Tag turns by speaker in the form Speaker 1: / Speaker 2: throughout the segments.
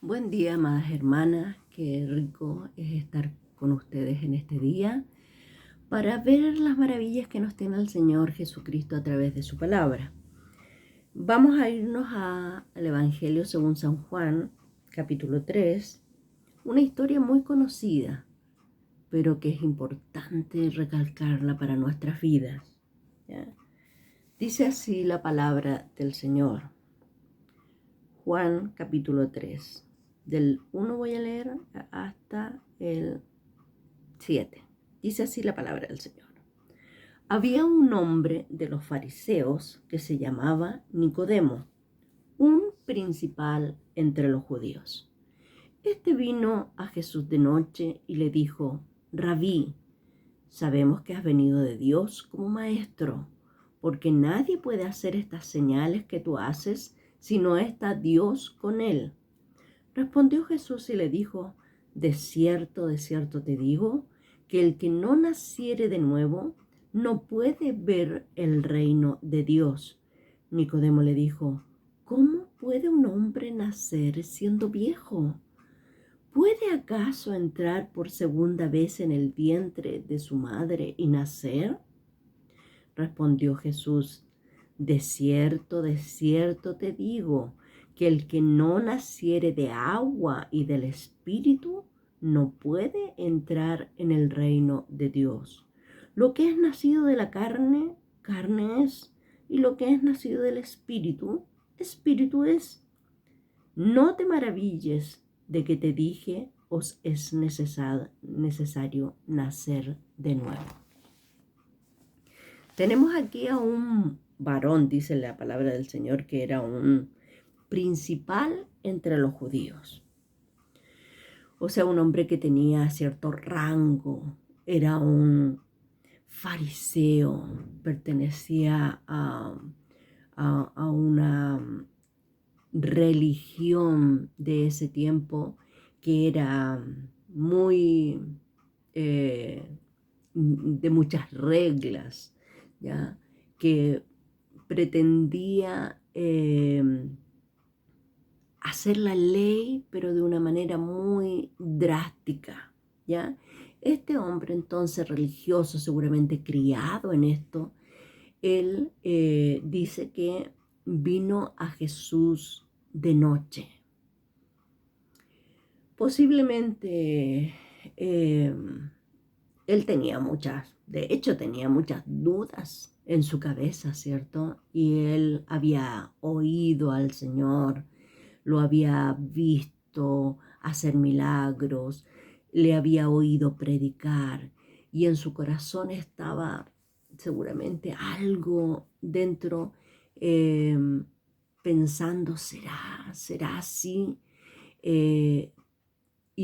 Speaker 1: Buen día, amadas hermanas. Qué rico es estar con ustedes en este día para ver las maravillas que nos tiene el Señor Jesucristo a través de su palabra. Vamos a irnos al Evangelio según San Juan, capítulo 3, una historia muy conocida, pero que es importante recalcarla para nuestras vidas, ¿ya? Dice así la palabra del Señor. Juan capítulo 3. Del 1 voy a leer hasta el 7. Dice así la palabra del Señor. Había un hombre de los fariseos que se llamaba Nicodemo, un principal entre los judíos. Este vino a Jesús de noche y le dijo: Rabí, sabemos que has venido de Dios como maestro, porque nadie puede hacer estas señales que tú haces si no está Dios con él. Respondió Jesús y le dijo: de cierto te digo, que el que no naciere de nuevo no puede ver el reino de Dios. Nicodemo le dijo: ¿cómo puede un hombre nacer siendo viejo? ¿Puede acaso entrar por segunda vez en el vientre de su madre y nacer? Respondió Jesús: de cierto te digo, que el que no naciere de agua y del Espíritu no puede entrar en el reino de Dios. Lo que es nacido de la carne, carne es, y lo que es nacido del Espíritu, Espíritu es. No te maravilles de que te dije, os es necesario nacer de nuevo. Tenemos aquí a un varón, dice la palabra del Señor, que era un principal entre los judíos. O sea, un hombre que tenía cierto rango, era un fariseo, pertenecía a una religión de ese tiempo que era muy de muchas reglas, ¿ya? Que pretendía hacer la ley, pero de una manera muy drástica, ¿ya? Este hombre entonces religioso, seguramente criado en esto, él dice que vino a Jesús de noche. Posiblemente él tenía tenía muchas dudas en su cabeza, ¿cierto? Y él había oído al Señor, lo había visto hacer milagros, le había oído predicar, y en su corazón estaba seguramente algo dentro pensando: ¿será así? Y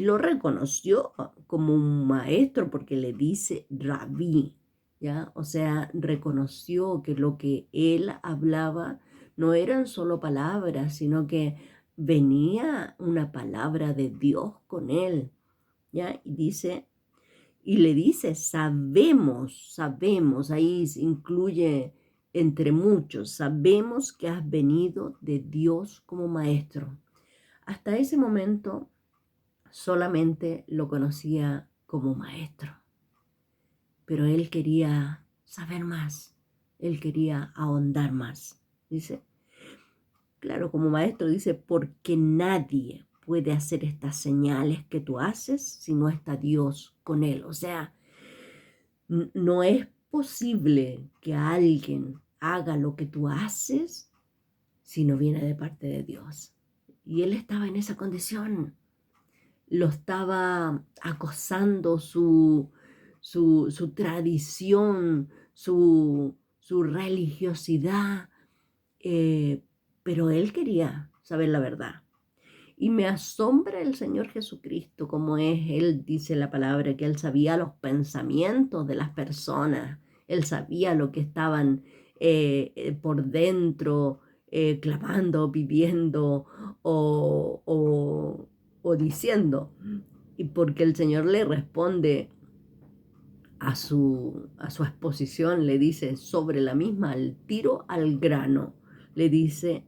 Speaker 1: lo reconoció como un maestro porque le dice rabí, ¿ya? O sea, reconoció que lo que él hablaba no eran solo palabras, sino que venía una palabra de Dios con él, ¿ya? Y le dice: sabemos, ahí se incluye entre muchos, sabemos que has venido de Dios como maestro. Hasta ese momento solamente lo conocía como maestro, pero él quería saber más, él quería ahondar más. Dice, claro, como maestro dice: porque nadie puede hacer estas señales que tú haces si no está Dios con él. O sea, no es posible que alguien haga lo que tú haces si no viene de parte de Dios. Y él estaba en esa condición. Lo estaba acosando su tradición, su religiosidad, pero él quería saber la verdad. Y me asombra el Señor Jesucristo, como es, Él dice la palabra, que Él sabía los pensamientos de las personas, Él sabía lo que estaban por dentro, clamando, pidiendo o diciendo. Y porque el Señor le responde a su exposición, le dice sobre la misma, al tiro al grano, le dice: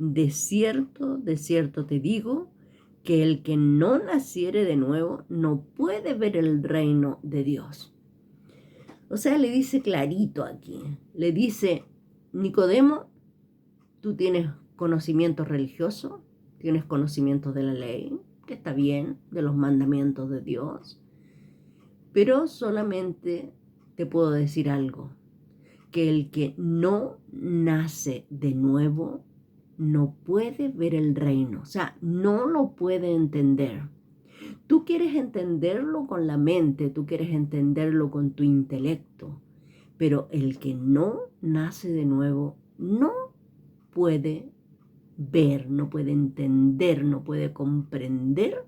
Speaker 1: de cierto te digo, que el que no naciere de nuevo no puede ver el reino de Dios. O sea, le dice clarito aquí, le dice, Nicodemo, tú tienes conocimiento religioso, tienes conocimiento de la ley, que está bien, de los mandamientos de Dios, pero solamente te puedo decir algo, que el que no nace de nuevo no puede ver el reino, o sea, no lo puede entender. Tú quieres entenderlo con la mente, tú quieres entenderlo con tu intelecto, pero el que no nace de nuevo no puede ver, no puede entender, no puede comprender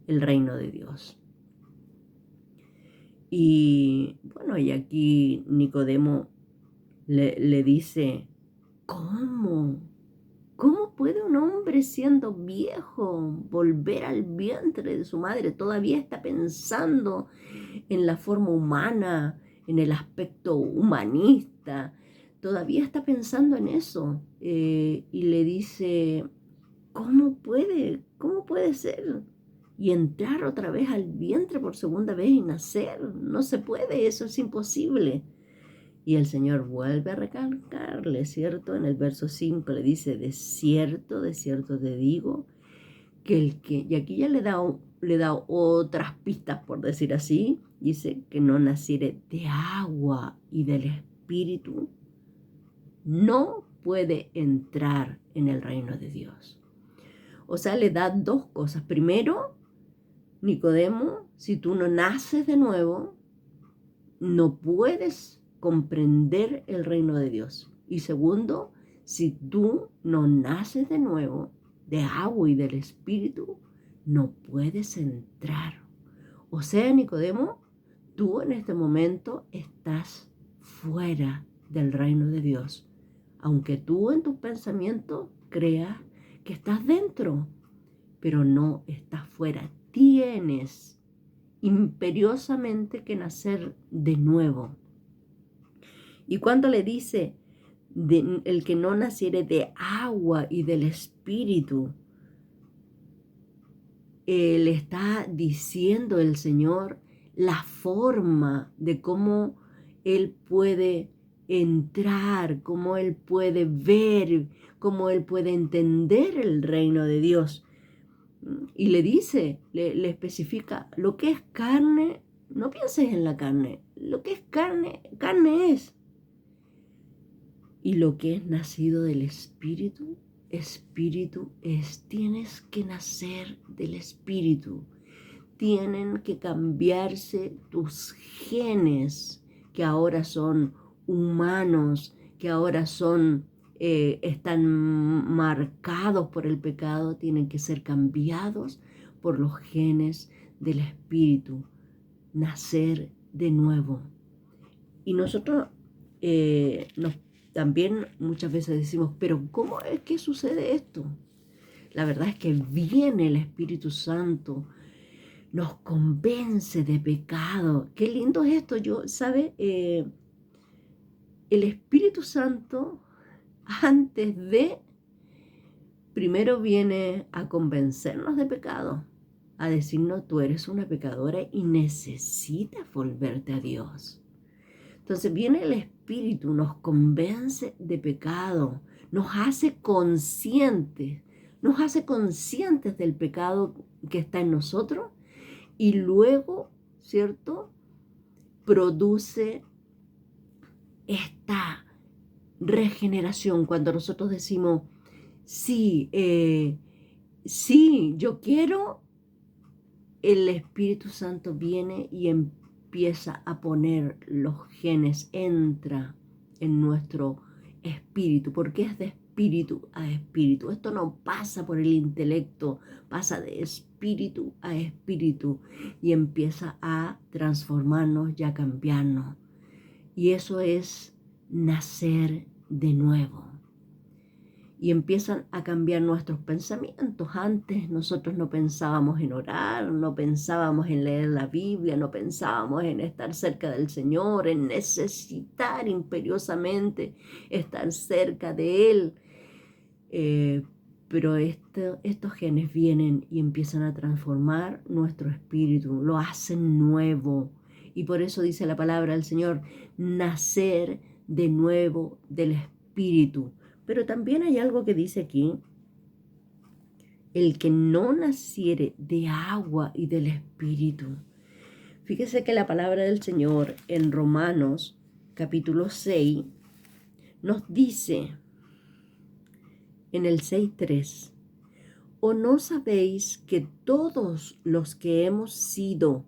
Speaker 1: el reino de Dios. Y bueno, y aquí Nicodemo le dice, ¿cómo? ¿Cómo puede un hombre siendo viejo volver al vientre de su madre? Todavía está pensando en la forma humana, en el aspecto humanista. Todavía está pensando en eso. Y le dice, ¿cómo puede? ¿Cómo puede ser? Y entrar otra vez al vientre por segunda vez y nacer. No se puede, eso es imposible. Y el Señor vuelve a recalcarle, ¿cierto? En el verso 5 le dice, de cierto te digo, que el que, y aquí ya le da otras pistas, por decir así, dice que no naciere de agua y del Espíritu, no puede entrar en el reino de Dios. O sea, le da dos cosas. Primero, Nicodemo, si tú no naces de nuevo, no puedes comprender el reino de Dios. Y segundo, si tú no naces de nuevo, de agua y del Espíritu, no puedes entrar. O sea, Nicodemo, tú en este momento estás fuera del reino de Dios. Aunque tú en tus pensamientos creas que estás dentro, pero no estás fuera. Tienes imperiosamente que nacer de nuevo. Y cuando le dice el que no naciere de agua y del Espíritu, le está diciendo el Señor la forma de cómo Él puede entrar, cómo Él puede ver, cómo Él puede entender el reino de Dios. Y le dice, le especifica, lo que es carne, no pienses en la carne, lo que es carne, carne es. Y lo que es nacido del Espíritu, Espíritu es. Tienes que nacer del Espíritu. Tienen que cambiarse tus genes, que ahora son humanos, que ahora son, están marcados por el pecado, tienen que ser cambiados por los genes del Espíritu. Nacer de nuevo. Y nosotros también muchas veces decimos, pero ¿cómo es que sucede esto? La verdad es que viene el Espíritu Santo, nos convence de pecado. Qué lindo es esto. ¿Sabe? El Espíritu Santo, primero viene a convencernos de pecado, a decirnos, tú eres una pecadora y necesitas volverte a Dios. Entonces viene el Espíritu, nos convence de pecado, nos hace conscientes del pecado que está en nosotros y luego, ¿cierto?, produce esta regeneración cuando nosotros decimos, sí, yo quiero, el Espíritu Santo viene y empieza a poner los genes, entra en nuestro espíritu, porque es de espíritu a espíritu. Esto no pasa por el intelecto, pasa de espíritu a espíritu y empieza a transformarnos y a cambiarnos. Y eso es nacer de nuevo. Y empiezan a cambiar nuestros pensamientos. Antes nosotros no pensábamos en orar, no pensábamos en leer la Biblia, no pensábamos en estar cerca del Señor, en necesitar imperiosamente estar cerca de Él. pero estos genes vienen y empiezan a transformar nuestro espíritu, lo hacen nuevo. Y por eso dice la palabra del Señor, nacer de nuevo del espíritu. Pero también hay algo que dice aquí, el que no naciere de agua y del espíritu. Fíjese que la palabra del Señor en Romanos capítulo 6 nos dice en el 6:3, ¿o no sabéis que todos los que hemos sido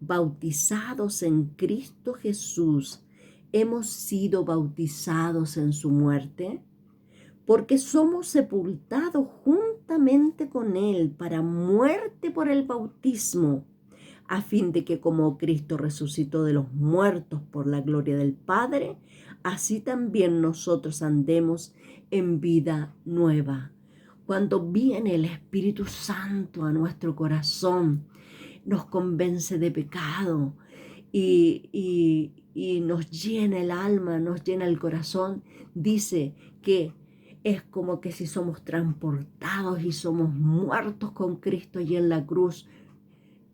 Speaker 1: bautizados en Cristo Jesús hemos sido bautizados en su muerte? Porque somos sepultados juntamente con Él para muerte por el bautismo, a fin de que como Cristo resucitó de los muertos por la gloria del Padre, así también nosotros andemos en vida nueva. Cuando viene el Espíritu Santo a nuestro corazón, nos convence de pecado y nos llena el alma, nos llena el corazón, dice que es como que si somos transportados y somos muertos con Cristo allí en la cruz.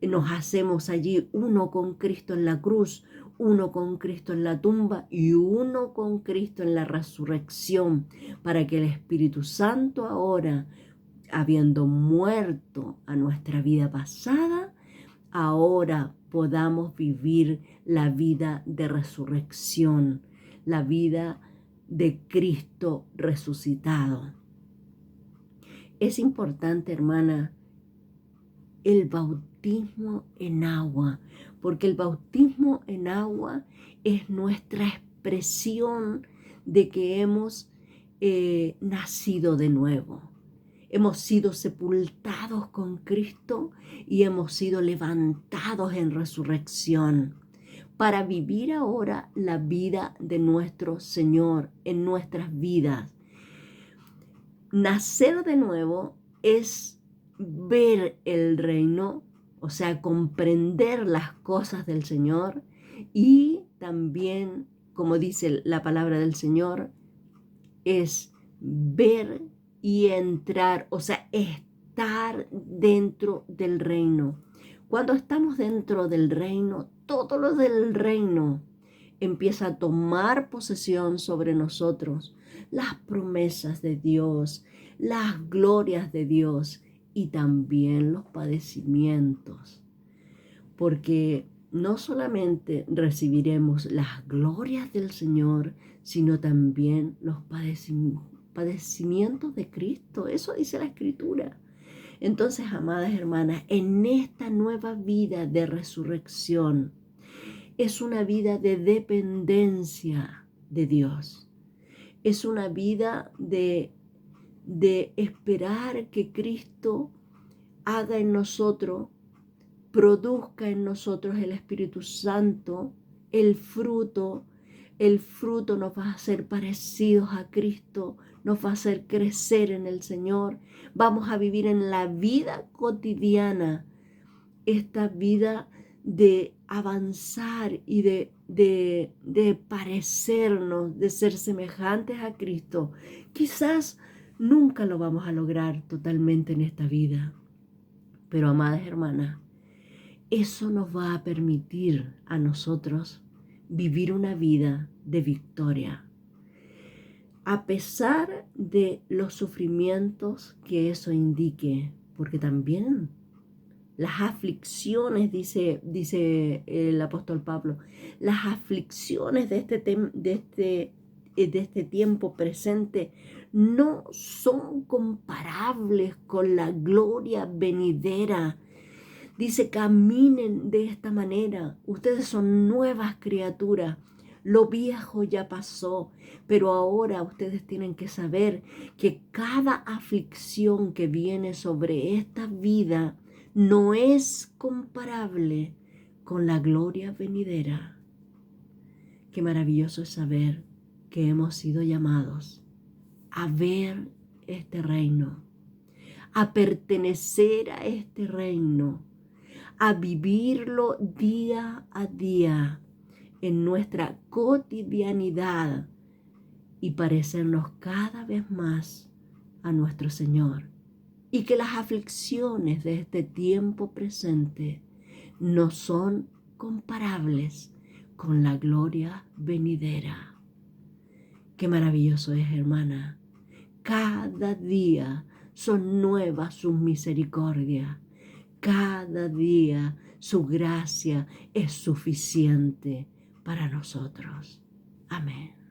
Speaker 1: Nos hacemos allí uno con Cristo en la cruz, uno con Cristo en la tumba y uno con Cristo en la resurrección, para que el Espíritu Santo ahora, habiendo muerto a nuestra vida pasada, ahora podamos vivir la vida de resurrección, la vida de Cristo resucitado. Es importante, hermana, el bautismo en agua, porque el bautismo en agua es nuestra expresión de que hemos nacido de nuevo. Hemos sido sepultados con Cristo y hemos sido levantados en resurrección para vivir ahora la vida de nuestro Señor en nuestras vidas. Nacer de nuevo es ver el reino, o sea, comprender las cosas del Señor y también, como dice la palabra del Señor, es ver y entrar, o sea, estar dentro del reino. Cuando estamos dentro del reino, todo lo del reino empieza a tomar posesión sobre nosotros, las promesas de Dios, las glorias de Dios y también los padecimientos, porque no solamente recibiremos las glorias del Señor, sino también los padecimientos de Cristo. Eso dice la Escritura. Entonces, amadas hermanas, en esta nueva vida de resurrección, es una vida de dependencia de Dios. Es una vida de esperar que Cristo haga en nosotros, produzca en nosotros el Espíritu Santo, el fruto. El fruto nos va a hacer parecidos a Cristo, nos va a hacer crecer en el Señor. Vamos a vivir en la vida cotidiana, esta vida de avanzar y de parecernos, de ser semejantes a Cristo. Quizás nunca lo vamos a lograr totalmente en esta vida, pero amadas hermanas, eso nos va a permitir a nosotros vivir una vida de victoria, a pesar de los sufrimientos que eso indique, porque también las aflicciones, dice el apóstol Pablo, las aflicciones de este tiempo presente no son comparables con la gloria venidera. Dice, caminen de esta manera. Ustedes son nuevas criaturas. Lo viejo ya pasó, pero ahora ustedes tienen que saber que cada aflicción que viene sobre esta vida no es comparable con la gloria venidera. Qué maravilloso es saber que hemos sido llamados a ver este reino, a pertenecer a este reino, a vivirlo día a día en nuestra cotidianidad y parecernos cada vez más a nuestro Señor y que las aflicciones de este tiempo presente no son comparables con la gloria venidera. Qué maravilloso es, hermana. Cada día son nuevas sus misericordias. Cada día su gracia es suficiente para nosotros. Amén.